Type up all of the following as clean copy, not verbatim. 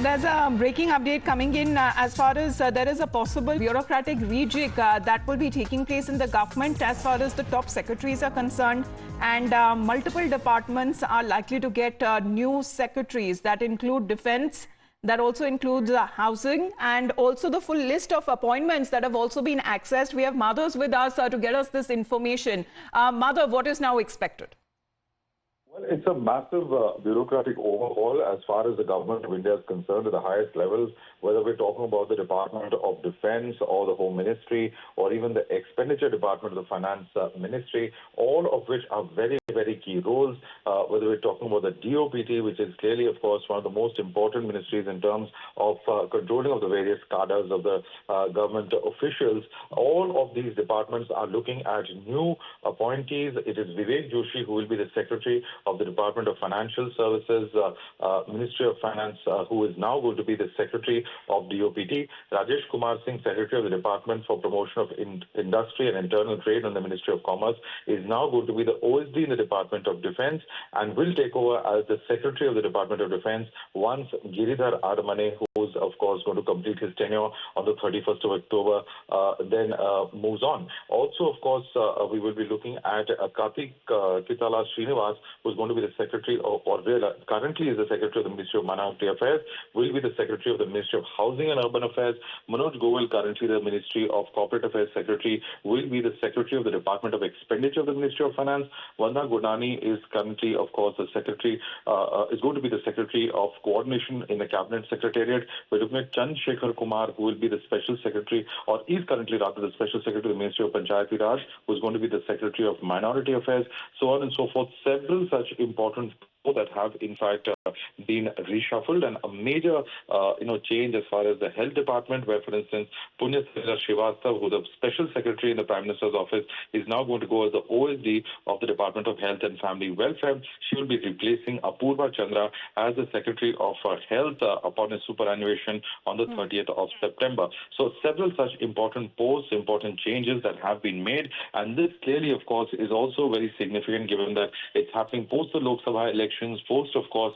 There's a breaking update coming in as far as there is a possible bureaucratic rejig that will be taking place in the government as far as the top secretaries are concerned. And multiple departments are likely to get new secretaries that include defense, that also includes housing, and also the full list of appointments that have also been accessed. We have Madhav with us to get us this information. Madhav, what is now expected? Well, it's a massive bureaucratic overhaul as far as the government of India is concerned at the highest levels, whether we're talking about the Department of Defense or the Home Ministry or even the Expenditure Department of the Finance Ministry, all of which are very, very key roles, whether we're talking about the DoPT, which is clearly, of course, one of the most important ministries in terms of controlling of the various cadres of the government officials. All of these departments are looking at new appointees. It is Vivek Joshi who will be the Secretary of the Department of Financial Services, Ministry of Finance, who is now going to be the Secretary of DoPT. Rajesh Kumar Singh, Secretary of the Department for Promotion of Industry and Internal Trade in the Ministry of Commerce, is now going to be the OSD in the Department of Defense and will take over as the Secretary of the Department of Defense once Giridhar Adamane, who is, of course, going to complete his tenure on the 31st of October, then moves on. Also, of course, we will be looking at Kartik Kitala Srinivas, who is going to be the Secretary, currently is the Secretary of the Ministry of Minority Affairs, will be the Secretary of the Ministry of Housing and Urban Affairs. Manoj Goel, currently the Ministry of Corporate Affairs Secretary, will be the Secretary of the Department of Expenditure of the Ministry of Finance. Vanda Gunani is currently, of course, the Secretary, is going to be the Secretary of Coordination in the Cabinet Secretariat. We're looking at Chand Shekhar Kumar, who will be the Special Secretary, or is currently rather the Special Secretary of the Ministry of Panchayati Raj, who is going to be the Secretary of Minority Affairs, so on and so forth. Several such important that have in fact been reshuffled, and a major change as far as the health department, where for instance Punya Srivastava, who is the Special Secretary in the Prime Minister's office, is now going to go as the OSD of the Department of Health and Family Welfare. She will be replacing Apurva Chandra as the Secretary of Health upon his superannuation on the 30th of September. So several such important posts, important changes that have been made, and this clearly, of course, is also very significant given that it's happening post the Lok Sabha elections, post, of course,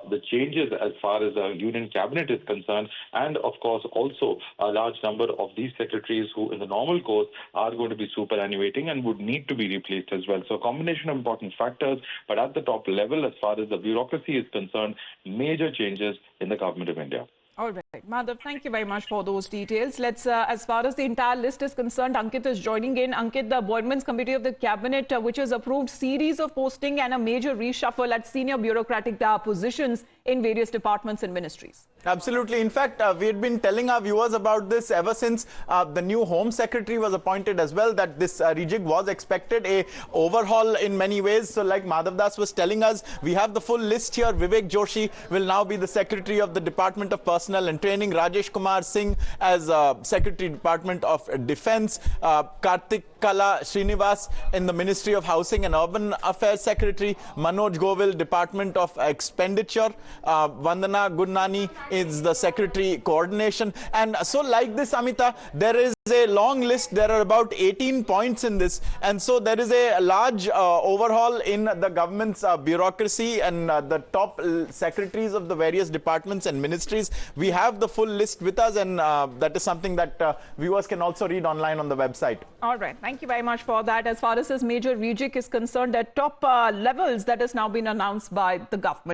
the changes as far as the Union Cabinet is concerned, and of course also a large number of these secretaries who in the normal course are going to be superannuating and would need to be replaced as well. So a combination of important factors, but at the top level, as far as the bureaucracy is concerned, major changes in the Government of India. All right, Madhav, thank you very much for those details. Let's, as far as the entire list is concerned, Ankit is joining in. Ankit, the Appointments Committee of the Cabinet, which has approved series of posting and a major reshuffle at senior bureaucratic positions in various departments and ministries. Absolutely. In fact, we had been telling our viewers about this ever since the new Home Secretary was appointed as well, that this rejig was expected, a overhaul in many ways. So like Madhav Das was telling us, we have the full list here. Vivek Joshi will now be the Secretary of the Department of Personnel and Training, Rajesh Kumar Singh as Secretary Department of Defense, Kartik Kala Srinivas in the Ministry of Housing and Urban Affairs Secretary, Manoj Goel, Department of Expenditure, Vandana Gunani is the Secretary Coordination. And so like this, Amita, there is a long list. There are about 18 points in this, and so there is a large overhaul in the government's bureaucracy and the top secretaries of the various departments and ministries. We have the full list with us, and that is something that viewers can also read online on the website. All right, thank you very much for that. As far as this major rejig is concerned, at top levels that has now been announced by the government.